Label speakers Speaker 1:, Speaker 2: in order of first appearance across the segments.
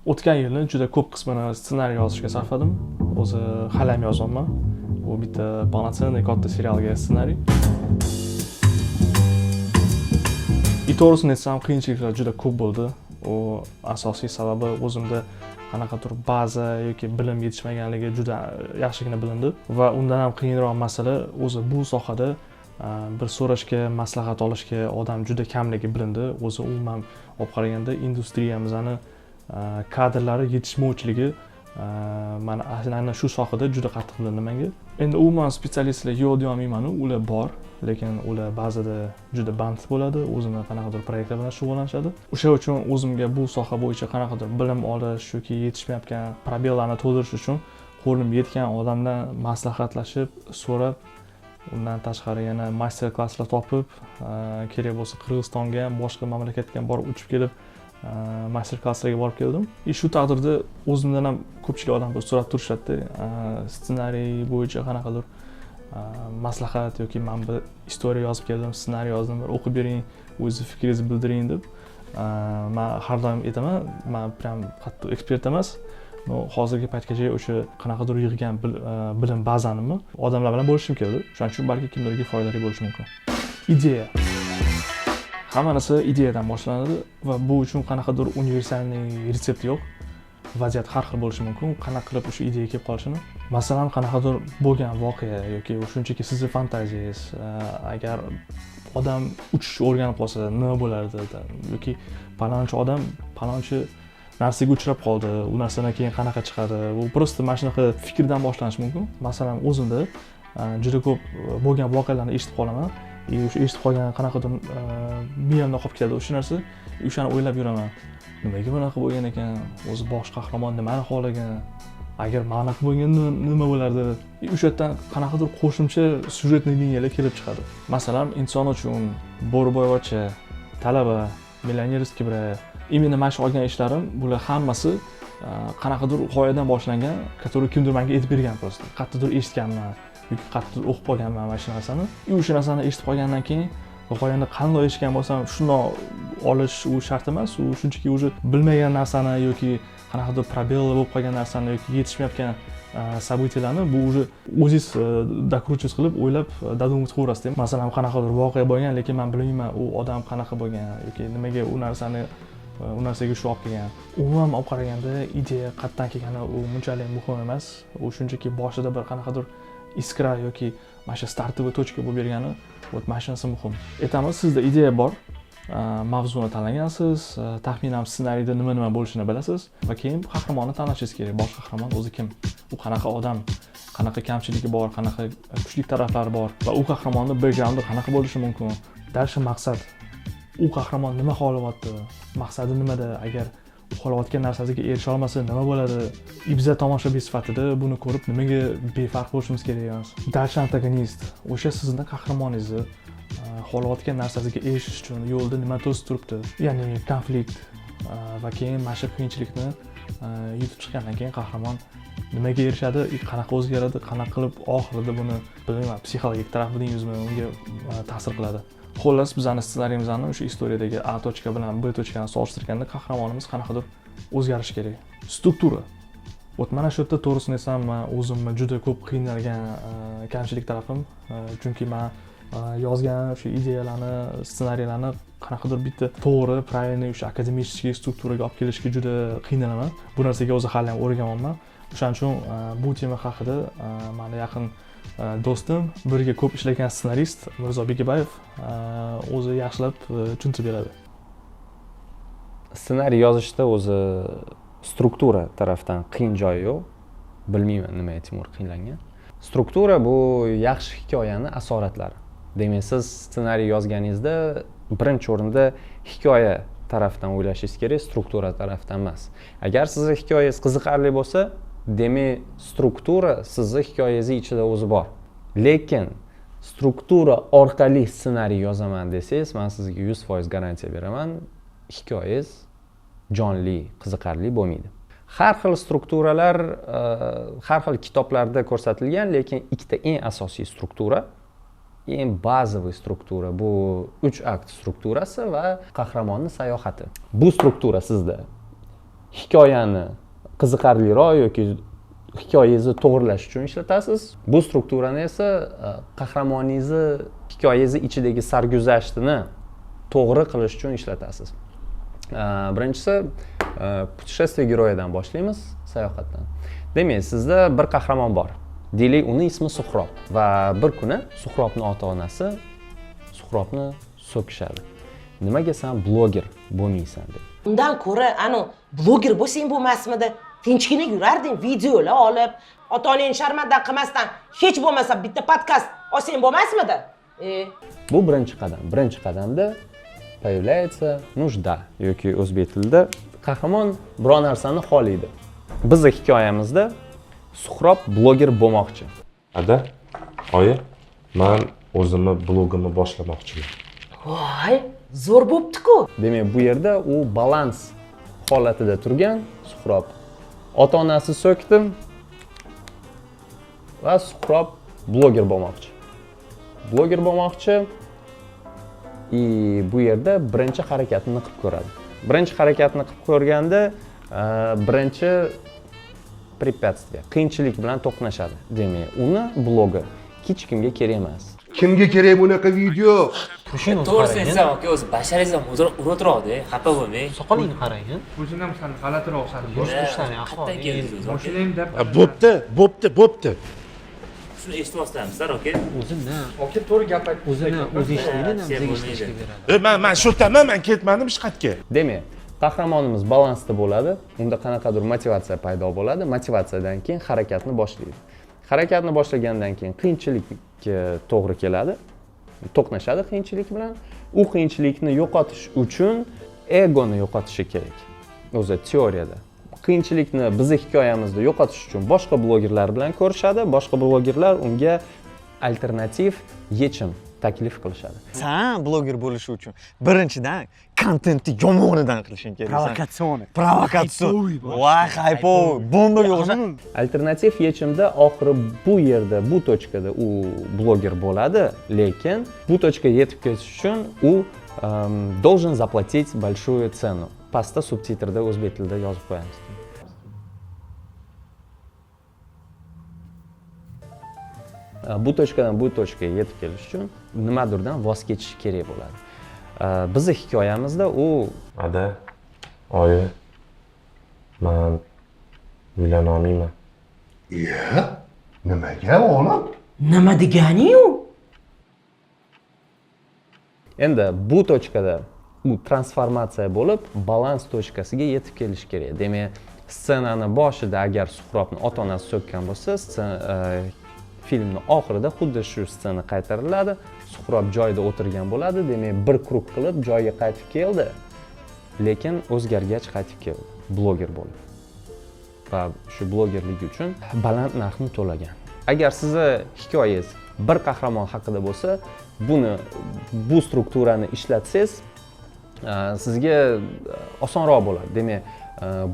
Speaker 1: O'tgan yilni juda ko'p qismini ssenariy yozishga sarfladim. O'zi hali ham yozyapman. Bu bitta полноценный katta serialga ssenariy. To'g'risini aytsam, qiyinchiliklar juda ko'p bo'ldi. U asosiy sababi o'zimda qanaqadir baza yoki bilim yetishmaganligi juda yaxshigina bilindi va undan ham qiyinroq masala o'zi bu sohada bir so'rashga, maslahat olishga odam juda kamligi bilindi. O'zi umuman olib qaraganda industriyamizning kadrlari yetishmovchiligi mana aynan shu sohada juda qattiq bilindi menga. Endi umuman spetsialistlar yo'q deya olmayman, ular bor, lekin ular ba'zida juda band bo'ladi, o'zini qanaqadir proyektlar bilan shug'ullanishadi. O'sha uchun o'zimga bu soha bo'yicha qanaqadir bilim olish yoki yetishmayotgan probellarni to'ldirish uchun qo'lim yetgan odamdan maslahatlashib, so'rab, undan tashqari yana master klasslar topib, kerak bo'lsa Qirg'izistonga ham, boshqa mamlakatga ham borib uchib kelib master klasslarga borib keldim. Shu taqdirda o'zimdan ham ko'pchilik odam so'rab turishadi, ssenariy bo'yicha qanaqadir maslahat yoki men bir istoriya yozib keldim, ssenariy yozdim, bir o'qib bering, o'z fikringizni bildiring deb. Men har doim aytaman, men prям qattiq ekspert emas. Hozirgi paytgacha o'sha qanaqadir yig'gan bilim bazanimni odamlar bilan bo'lishim keldi. Shuning uchun balki kimlarga foydali bo'lishi mumkin. Ideya. Hamma narsa ideyadan boshlanadi va bu uchun qanaqadir universalniy retsept yo'q. Vaziyat har xil bo'lishi mumkin. Qanaqa qilib o'sha ideya kelib qolishini. Masalan, qanaqadir bo'lgan voqea yoki shunchaki sizning fantaziyangiz, agar odam uchishni o'rganib qolsa nima bo'lardi yoki palonchi odam palonchi narsaga uchrab qoldi, u narsadan keyin qanaqa chiqadi. Bu prosta mana shunaqa fikrdan boshlanishi mumkin. Masalan, o'zimda juda ko'p bo'lgan voqealarni eshitib qolaman. O'sha eshitib qolgan qanaqadir miyamda qolib keladi o'sha narsa. O'shani o'ylab yuraman. Nimaga bunaqa bo'lgan ekan? O'zi bosh qahramon nimani xohlagan? Agar ma'noq bo'lganda nima bo'lardi? O'sha yerdan qanaqadir qo'shimcha syujetli liniyalar kelib chiqadi. Masalan, inson uchun bo'riboyvachcha, talaba, millionerskiy bir именно mana shu olgan ishlarim, bular hammasi qanaqadir g'oyadan boshlangan, который kimdir menga aytib bergan prosta. Qattiqdir eshitganman yoki qattiq o'qib qolganman mana shu narsani. O'sha narsani eshitib qolgandan keyin g'oyani qanday eshitgan bo'lsam, shuni olish u shart emas. U shunchaki o'zi bilmagan narsani yoki qanaqadir probel bo'lib qolgan narsani yoki yetishmayotgan событияlarni bu o'zingiz dokruchis qilib o'ylab dadumit qilaverasiz. Masalan, qanaqadir voqea bo'lgan, lekin men bilmayman u odam qanaqa bo'lgan yoki nimaga u narsaga shu olib kelgan. Umuman olib qaraganda ideya qayerdan kelgani u bunchalik muhim emas. U shunchaki boshida bir qanaqadir iskra yoki mana shu startovoy точка bo'lib bergani, mana shu narsa muhim. Aytamiz, sizda ideya bor, mavzuni tanlagansiz, taxminan ssenariyda nima bo'lishini bilasiz va keyin qahramonni tanlashingiz kerak. Bosh qahramon o'zi kim? U qanaqa odam? Qanaqa kamchiligi bor, qanaqa kuchli taraflari bor va u qahramonning backgroundi qanaqa bo'lishi mumkin? Dalshi maqsad. U qahramon nima xohlayapti? Maqsadi nimada? Agar xohlayotgan narsasiga erisha olmasa nima bo'ladi? Ibza tomoshabin sifatida buni ko'rib nimaga befarq bo'lishimiz kerak emas? Dalshi antagonist. O'sha sizning qahramoningizni xohlayotgan narsasiga erishish uchun yo'lda nima to'sib turibdi? Ya'ni konflikt va keyin mana shu qiyinchilikni yutib chiqqandan keyin qahramon nimaga erishadi, qanaqa o'zgaradi, qanaqa qilib oxirida buni bilmayman, psixologik taraf dedingizmi, unga ta'sir qiladi. Xullas, bizning ssenariyimizni o'sha istoriyadagi A точка bilan B точкani solishtirganda qahramonimiz qanaqadir o'zgarishi kerak. Struktura. Mana shu yerda to'g'risini aytsam, men o'zimni juda ko'p qiynalgan kamchilik tarafim, chunki men yozgan o'sha ideyalarni, ssenariylarni qanaqadir bitta to'g'ri, правильный o'sha akademik strukturaga olib kelishga juda qiynalaman. Bu narsaga o'zi hali ham o'rganmoqman. O'shaning uchun bu tema haqida meni yaqin do'stim, birga ko'p ishlagan ssenarist Mirzo Begibayev o'zi yaxshilab tushuntirib beradi.
Speaker 2: Ssenariy yozishda o'zi struktura tarafdan qiyin joyi yo'q. Bilmayman nimaga Timur qiynalgan. Struktura bu yaxshi hikoyaning asoratlari. Demak, siz ssenariy yozganingizda birinchi o'rinda hikoya tarafdan o'ylashingiz kerak, struktura tarafdan emas. Agar sizning hikoyangiz qiziqarli bo'lsa, demak, struktura sizning hikoyangizning ichida o'zi bor. Lekin struktura orqali ssenariy yozaman desangiz, men sizga 100% garantiya beraman, hikoyangiz jonli, qiziqarli bo'lmaydi. Har xil strukturalar har xil kitoblarda ko'rsatilgan, lekin ikkita eng asosiy struktura, eng bazaviy struktura bu 3 akt strukturasi va qahramonning sayohati. Bu struktura sizda hikoyani qiziqarliroq yoki hikoyangizni to'g'rilash uchun ishlatasiz. Bu strukturani esa qahramoningizni hikoyangizni ichidagi sarguzashtini to'g'ri qilish uchun ishlatasiz. Birinchisi putешествие герояdan boshlaymiz, sayohatdan. Demak, sizda bir qahramon bor. Deylik, uni ismi Suhrob va bir kuni Suhrobning ota-onasi Suhrobni so'kishadi. Nimaga sen bloger bo'lmaysan deb.
Speaker 3: Undan ko'ra, bloger bo'lsang bo'lmasmidi? Tinchgina yurarding, videolar olib, ota-onangni sharmanda qilmasdan, hech bo'lmasa bitta podkast olsang bo'lmasmidi?
Speaker 2: Bu birinchi qadam. Birinchi qadamda появляется нужда yoki o'zbek tilida qahramon biror narsani xohlaydi. Bizning hikoyamizda Suhrob bloger bo'lmoqchi.
Speaker 4: Ada, oyi, men o'zimni blogimni boshlamoqchiman.
Speaker 3: Voy, zo'r bo'pti-ku.
Speaker 2: Demak, bu yerda u balans holatida turgan Suhrob. Ota-onasi so'kdi va Suhrob bloger bo'lmoqchi. Bloger bo'lmoqchi bu yerda birinchi harakatini qilib ko'radi. Birinchi harakatini qilib ko'rganda birinchi препятствие, qiyinchilik bilan to'qnashadi. Demak, uni blogi hech kimga kerak emas.
Speaker 5: Kimga kerak bunaqa video?
Speaker 6: To'g'risi aytsam, aka, o'zi basharangiz ham o'ro'tiradi, xafa bo'lmang.
Speaker 7: Soqolingni qarang.
Speaker 1: O'zing ham sal g'alatiroq o'xshadi.
Speaker 7: Yurishlarning ahvoli.
Speaker 5: Bo'pti.
Speaker 6: Shuni eshityapsizlar, aka?
Speaker 7: O'zini,
Speaker 1: Aka, to'g'ri gap aytdi.
Speaker 7: o'zi ishlaydi, bizga ishlashga beradi.
Speaker 5: Men shu yerdaman, men ketmadim hech qayerga.
Speaker 2: Demak, qahramonimiz balansda bo'ladi. Unda qanaqadir motivatsiya paydo bo'ladi. Motivatsiyadan keyin harakatni boshlaydi. Harakatni boshlagandan keyin qiyinchilikka to'g'ri keladi. To'qnashadi qiyinchilik bilan. U qiyinchilikni yo'qotish uchun egoni yo'qotishi kerak. O'zi teoriyada. Qiyinchilikni bizning hikoyamizda yo'qotish uchun boshqa blogerlar bilan ko'rishadi. Boshqa blogerlar unga alternativ yechim taklif qilishadi.
Speaker 8: Sen bloger bo'lish uchun birinchidan kontentni yomonidan qilishing kerak. Provokatsion. Voy, haypoy, bombaga o'xshaydi.
Speaker 2: Alternativ yechimda oxiri bu yerda, bu tochkada u bloger bo'ladi, lekin bu tochkaga yetib ketish uchun u должен заплатить большую цену. Pastda subtitrda o'zbek tilida yozib qo'yamiz. Bu tochkadan bu tochkaga yetib kelish uchun nimadirdan voz kechish kerak bo'ladi. Bizning hikoyamizda u
Speaker 4: Ada, oyi, men uylana olmayman.
Speaker 5: Nimaga o'g'lim?
Speaker 3: Nima degani-yu?
Speaker 2: endi bu tochkada u transformatsiya bo'lib, balans tochkasiga yetib kelish kerak. Demak, ssenani boshida agar Suhrobni ota-onasi so'kkan bo'lsa, filmni oxirida xuddi shu scena qaytariladi. Suhrob joyida o'tirgan bo'ladi, demak, bir krug qilib joyiga qaytib keldi. Lekin o'zgargach qaytib keldi, bloger bo'lib. Va shu blogerligi uchun baland narxni to'lagan. Agar sizni hikoyangiz bir qahramon haqida bo'lsa, bu strukturani ishlatsangiz, sizga osonroq bo'ladi. Demak,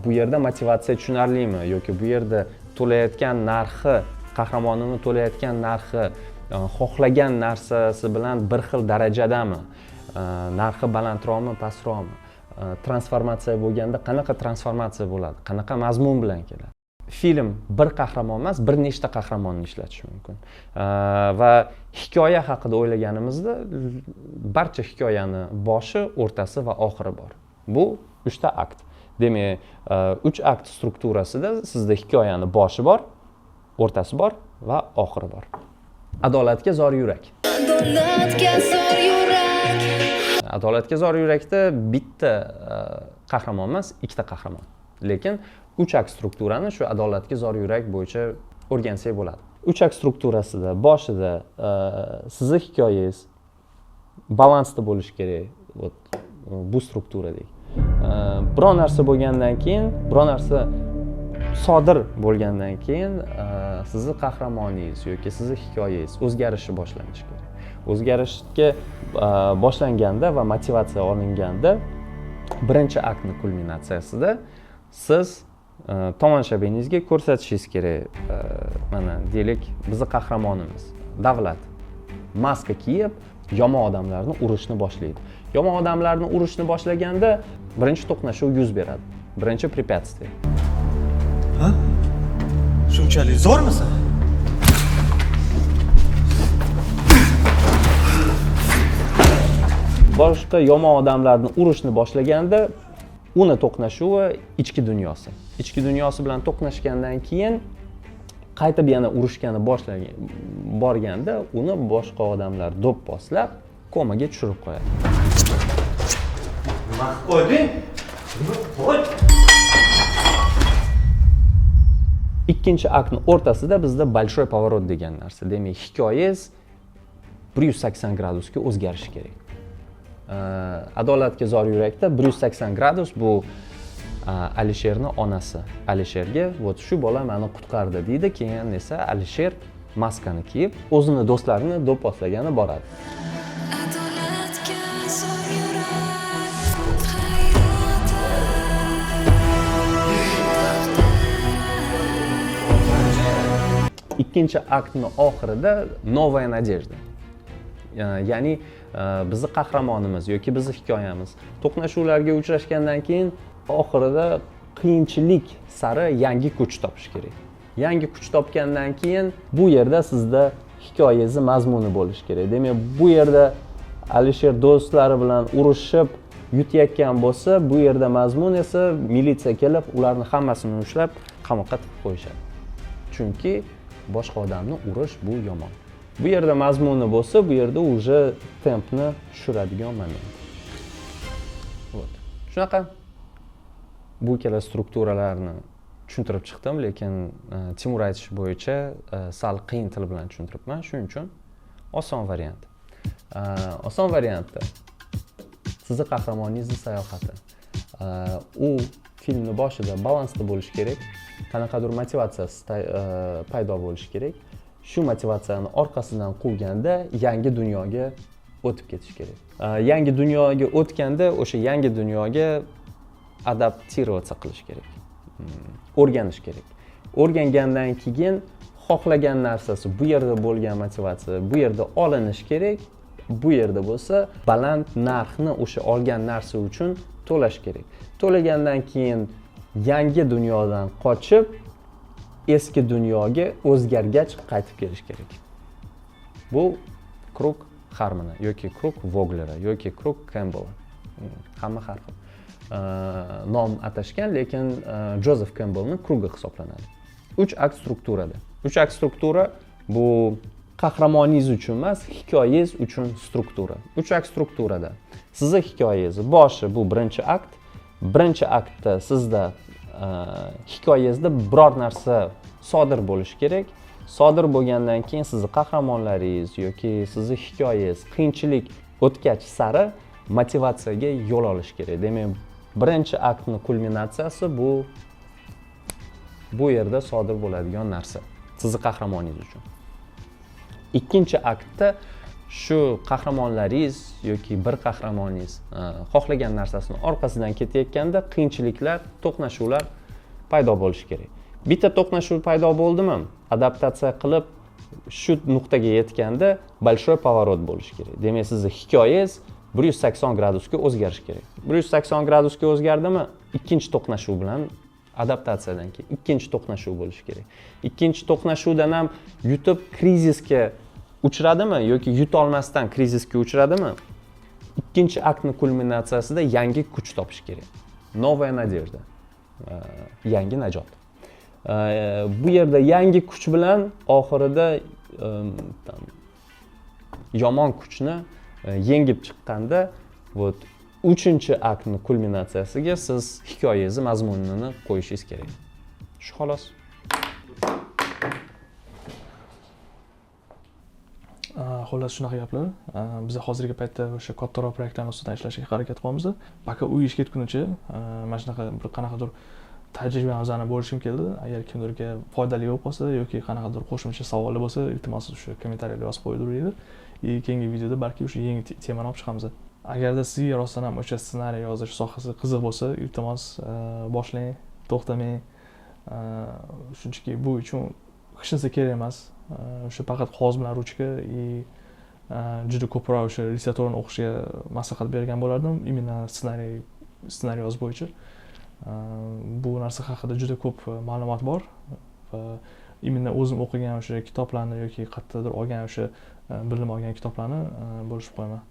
Speaker 2: bu yerda motivatsiya tushunarlimi yoki bu yerda to'layotgan narxi, qahramonini to'layotgan narxi xohlagan narsasi bilan bir xil darajadami, narxi balandroqmi, pastroqmi, transformatsiya bo'lganda qanaqa transformatsiya bo'ladi, qanaqa mazmun bilan keladi. Film bir qahramon emas, bir nechta qahramonni ishlatish mumkin. Va hikoya haqida o'ylaganimizda barcha hikoyani boshi, o'rtasi va oxiri bor. Bu 3 ta akt. Demak, 3 akt strukturasida sizda hikoyani boshi bor, o'rtasi bor va oxiri bor. Adolatga zor yurak. Adolatga zor yurakda bitta qahramon emas, ikkita qahramon. Lekin 3 akt strukturani shu adolatga zor yurak bo'yicha o'rgansak bo'ladi. 3 akt strukturasida boshida sizning hikoyangiz balansda bo'lishi kerak. Bu strukturadek. Biror narsa bo'lgandan keyin, biror narsa sodir bo'lgandan keyin sizning qahramoningiz yoki sizning hikoyangiz o'zgarishi boshlanishi kerak. O'zgarishga boshlanganda va motivatsiya olinganda birinchi aktning kulminatsiyasida siz tomoshabiningizga ko'rsatishingiz kerak. Mana deylik, bizning qahramonimiz davlat maska kiyib yomon odamlarni urishni boshlaydi. Yomon odamlarni urishni boshlaganda birinchi to'qnashuv yuz beradi. birinchi препятствие.
Speaker 8: Shunchalik zo'rmisan?
Speaker 2: Boshqa yomon odamlarni urishni boshlaganda uni to'qnashuvi ichki dunyosi. Ichki dunyosi bilan to'qnashgandan keyin qaytib yana urushgani borganda uni boshqa odamlar do'pposlab komaga tushirib qo'yadi.
Speaker 8: Nima qilib qo'yding? Qo'y.
Speaker 2: Ikkinchi aktning o'rtasida bizda большой поворот degan narsa. Demak, hikoyangiz 180 gradusga o'zgarishi kerak. Adolatga zor yurakda 180 gradus bu Alisherning onasi. Alisherga shu bola meni qutqardi deydi, keyin esa Alisher maskani kiyib o'zini do'stlarini do'pposlagani boradi. Ikkinchi aktning oxirida Novaya Nadejda. Ya'ni bizni qahramonimiz yoki bizni hikoyamiz to'qnashuvlarga uchrashgandan keyin oxirida qiyinchilik sari yangi kuch topish kerak. Yangi kuch topgandan keyin bu yerda sizda hikoyangizni mazmuni bo'lishi kerak. Demak, bu yerda Alisher do'stlari bilan urushib yutayotgan bo'lsa, bu yerda mazmun esa militsiya kelib, ularni hammasini ushlab qamoqqa tiqib qo'yishadi. Chunki boshqa odamni urish bu yomon. Bu yerda mazmuni bo'lsa, bu yerda уже tempni tushiradigan moment. Shunaqa bu ikkala strukturalarni tushuntirib chiqdim, lekin Timur aytish bo'yicha sal qiyin til bilan tushuntiribman, shuning uchun oson variant. Oson variantda sizni qahramoningizning sayohati. U filmning boshida balansda bo'lishi kerak, qanaqadir motivatsiyasi paydo bo'lishi kerak. Shu motivatsiyani orqasidan quvganda yangi dunyoga o'tib ketish kerak. Yangi dunyoga o'tganda o'sha yangi dunyoga adaptirovatsiya qilish kerak. O'rganish kerak. O'rgangandan keyin xohlagan narsasi bu yerda bo'lgan motivatsiya bu yerda olinish kerak. Bu yerda bo'lsa baland narxni o'sha olgan narsa uchun to'lash kerak. To'lagandan keyin yangi dunyodan qochib eski dunyoga o'zgargach qaytib kelish kerak. Bu Krug Harmona yoki Krug Voglera yoki Krug Campbell. Hamma har xil nom atashgan, lekin Joseph Campbellning Krugi hisoblanadi. 3 akt strukturada. 3 akt struktura bu qahramoningiz uchun emas, hikoyangiz uchun struktura. 3 akt strukturada. Sizning hikoyangiz boshi bu birinchi akt. Birinchi aktda sizda hikoyangizda biror narsa sodir bo'lishi kerak. Sodir bo'lgandan keyin sizning qahramonlaringiz yoki sizning hikoyangiz qiyinchilik o'tgach sari motivatsiyaga yo'l olish kerak. Demak, birinchi aktning kulminatsiyasi bu yerda sodir bo'ladigan narsa sizning qahramoningiz uchun. Ikkinchi aktda shu qahramonlaringiz yoki bir qahramoningiz xohlagan narsasini orqasidan ketayotganda qiyinchiliklar, to'qnashuvlar paydo bo'lishi kerak. Bitta to'qnashuv paydo bo'ldimi, adaptatsiya qilib shu nuqtaga yetganda большой поворот bo'lishi kerak. Demak, sizning hikoyangiz 180 gradusga o'zgarishi kerak. 180 gradusga o'zgardimi, ikkinchi to'qnashuv bilan adaptatsiyadan keyin ikkinchi to'qnashuv bo'lishi kerak. Ikkinchi to'qnashuvdan ham yutib krizisga uchradimi yoki yuta olmasdan krizisga uchradimi? Ikkinchi aktning kulminatsiyasida yangi kuch topish kerak. Novaya Nadejda. Yangi najot. Bu yerda yangi kuch bilan oxirida yomon kuchni yengib chiqqanda, 3-chi aktning kulminatsiyasiga siz hikoyangizni mazmunini qo'yishingiz kerak. Shu xolos.
Speaker 1: Xullas shunaqa gaplar. Biz hozirgi paytda o'sha kattaroq proyektlarning ustida ishlashga harakat qilyapmiz. Baka uy ishga ketgunicha mana shunaqa bir qanaqadir tajribamizni bo'lishim keldi. Agar kimdirga foydali bo'lib qolsa yoki qanaqadir qo'shimcha savollar bo'lsa, iltimos o'sha kommentariylarga yozib qo'yavering. Keyingi videoda balki o'sha yangi temani olib chiqamiz. Agarda sizga rostdan ham o'sha ssenariy yozish sohasi qiziq bo'lsa, iltimos boshlang, to'xtamang. Shunchaki bu uchun hech narsa kerak emas. O'sha faqat qog'oz bilan ruchka juda ko'proq o'sha registratorni o'qishga maslahat bergan bo'lardim, именно ssenariy yozish bo'yicha. Bu narsa haqida juda ko'p ma'lumot bor va именно o'zim o'qigan o'sha kitoblarni yoki qayerdadir olgan o'sha bilim olgan kitoblarni bo'lishib qo'yaman.